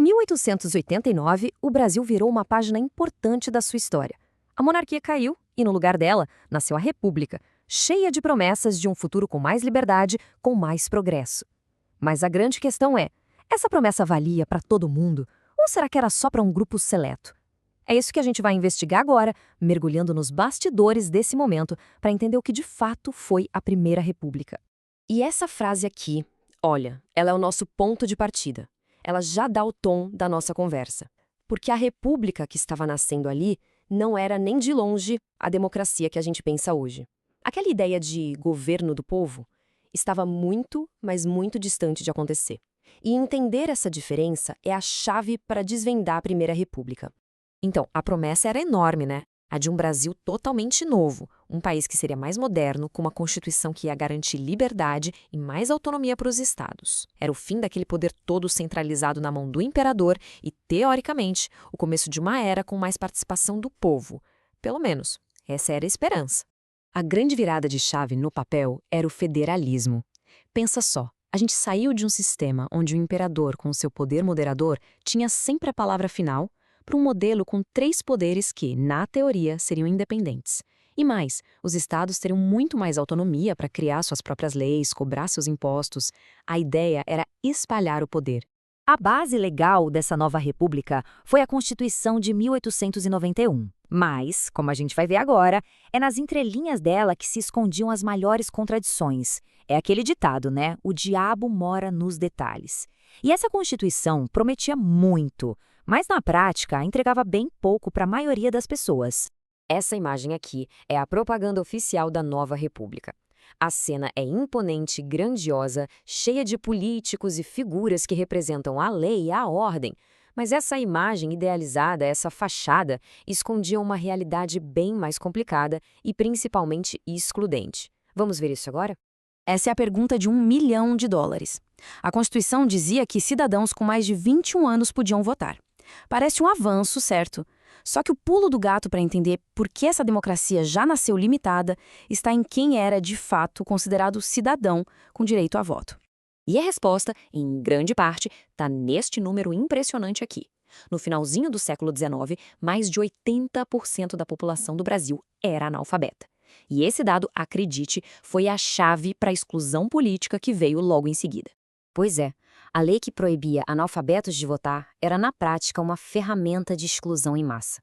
1889, o Brasil virou uma página importante da sua história. A monarquia caiu e, no lugar dela, nasceu a República, cheia de promessas de um futuro com mais liberdade, com mais progresso. Mas a grande questão é, essa promessa valia para todo mundo ou será que era só para um grupo seleto? É isso que a gente vai investigar agora, mergulhando nos bastidores desse momento para entender o que de fato foi a Primeira República. E essa frase aqui, olha, ela é o nosso ponto de partida. Ela já dá o tom da nossa conversa. Porque a república que estava nascendo ali não era nem de longe a democracia que a gente pensa hoje. Aquela ideia de governo do povo estava muito, mas muito distante de acontecer. E entender essa diferença é a chave para desvendar a Primeira República. Então, a promessa era enorme, né? A de um Brasil totalmente novo, um país que seria mais moderno, com uma Constituição que ia garantir liberdade e mais autonomia para os estados. Era o fim daquele poder todo centralizado na mão do imperador e, teoricamente, o começo de uma era com mais participação do povo. Pelo menos, essa era a esperança. A grande virada de chave no papel era o federalismo. Pensa só, a gente saiu de um sistema onde o imperador, com seu poder moderador, tinha sempre a palavra final, para um modelo com 3 poderes que, na teoria, seriam independentes. E mais, os estados teriam muito mais autonomia para criar suas próprias leis, cobrar seus impostos. A ideia era espalhar o poder. A base legal dessa nova república foi a Constituição de 1891. Mas, como a gente vai ver agora, é nas entrelinhas dela que se escondiam as maiores contradições. É aquele ditado, né? O diabo mora nos detalhes. E essa Constituição prometia muito, mas na prática entregava bem pouco para a maioria das pessoas. Essa imagem aqui é a propaganda oficial da nova república. A cena é imponente, grandiosa, cheia de políticos e figuras que representam a lei e a ordem. Mas essa imagem idealizada, essa fachada, escondia uma realidade bem mais complicada e principalmente excludente. Vamos ver isso agora? Essa é a pergunta de $1 milhão. A Constituição dizia que cidadãos com mais de 21 anos podiam votar. Parece um avanço, certo? Só que o pulo do gato para entender por que essa democracia já nasceu limitada está em quem era, de fato, considerado cidadão com direito a voto. E a resposta, em grande parte, está neste número impressionante aqui. No finalzinho do século XIX, mais de 80% da população do Brasil era analfabeta. E esse dado, acredite, foi a chave para a exclusão política que veio logo em seguida. Pois é, a lei que proibia analfabetos de votar era, na prática, uma ferramenta de exclusão em massa.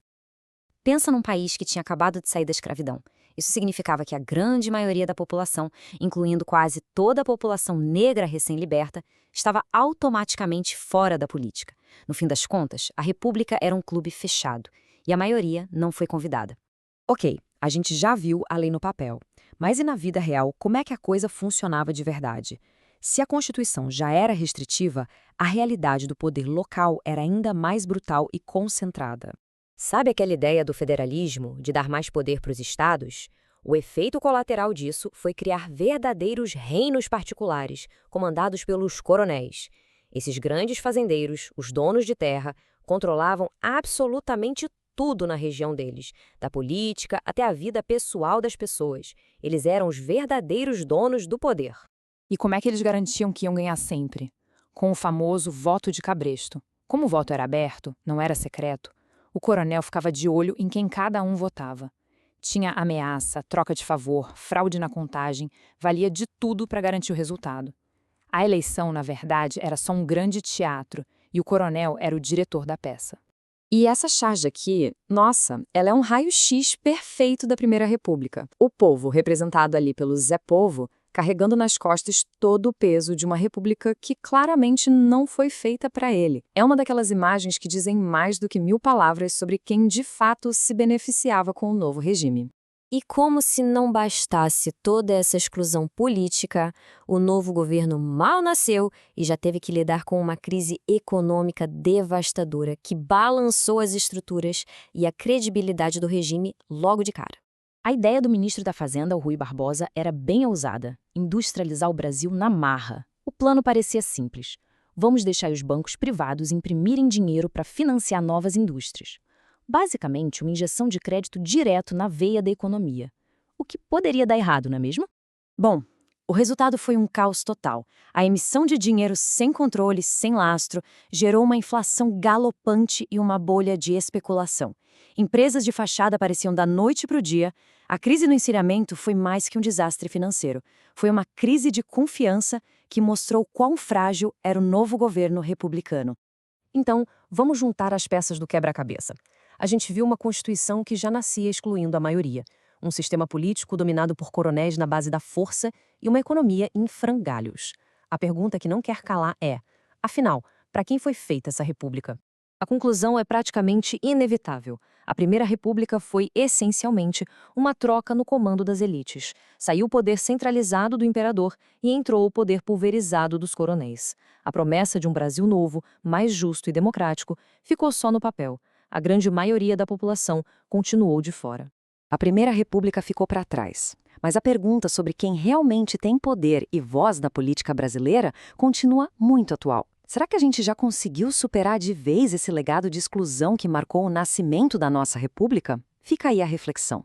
Pensa num país que tinha acabado de sair da escravidão. Isso significava que a grande maioria da população, incluindo quase toda a população negra recém-liberta, estava automaticamente fora da política. No fim das contas, a República era um clube fechado, e a maioria não foi convidada. Ok, a gente já viu a lei no papel, mas e na vida real, como é que a coisa funcionava de verdade? Se a Constituição já era restritiva, a realidade do poder local era ainda mais brutal e concentrada. Sabe aquela ideia do federalismo, de dar mais poder para os estados? O efeito colateral disso foi criar verdadeiros reinos particulares, comandados pelos coronéis. Esses grandes fazendeiros, os donos de terra, controlavam absolutamente tudo na região deles, da política até a vida pessoal das pessoas. Eles eram os verdadeiros donos do poder. E como é que eles garantiam que iam ganhar sempre? Com o famoso voto de cabresto. Como o voto era aberto, não era secreto, o coronel ficava de olho em quem cada um votava. Tinha ameaça, troca de favor, fraude na contagem, valia de tudo para garantir o resultado. A eleição, na verdade, era só um grande teatro e o coronel era o diretor da peça. E essa charge aqui, nossa, ela é um raio-x perfeito da Primeira República. O povo, representado ali pelo Zé Povo, carregando nas costas todo o peso de uma república que claramente não foi feita para ele. É uma daquelas imagens que dizem mais do que 1000 palavras sobre quem de fato se beneficiava com o novo regime. E como se não bastasse toda essa exclusão política, o novo governo mal nasceu e já teve que lidar com uma crise econômica devastadora que balançou as estruturas e a credibilidade do regime logo de cara. A ideia do ministro da Fazenda, o Rui Barbosa, era bem ousada: industrializar o Brasil na marra. O plano parecia simples. Vamos deixar os bancos privados imprimirem dinheiro para financiar novas indústrias. Basicamente, uma injeção de crédito direto na veia da economia. O que poderia dar errado, não é mesmo? Bom, O resultado foi um caos total. A emissão de dinheiro sem controle, sem lastro, gerou uma inflação galopante e uma bolha de especulação. Empresas de fachada apareciam da noite para o dia. A crise do encilhamento foi mais que um desastre financeiro. Foi uma crise de confiança que mostrou quão frágil era o novo governo republicano. Então, vamos juntar as peças do quebra-cabeça. A gente viu uma Constituição que já nascia excluindo a maioria. Um sistema político dominado por coronéis na base da força e uma economia em frangalhos. A pergunta que não quer calar é, afinal, para quem foi feita essa república? A conclusão é praticamente inevitável. A Primeira República foi, essencialmente, uma troca no comando das elites. Saiu o poder centralizado do imperador e entrou o poder pulverizado dos coronéis. A promessa de um Brasil novo, mais justo e democrático, ficou só no papel. A grande maioria da população continuou de fora. A Primeira República ficou para trás. Mas a pergunta sobre quem realmente tem poder e voz na política brasileira continua muito atual. Será que a gente já conseguiu superar de vez esse legado de exclusão que marcou o nascimento da nossa República? Fica aí a reflexão.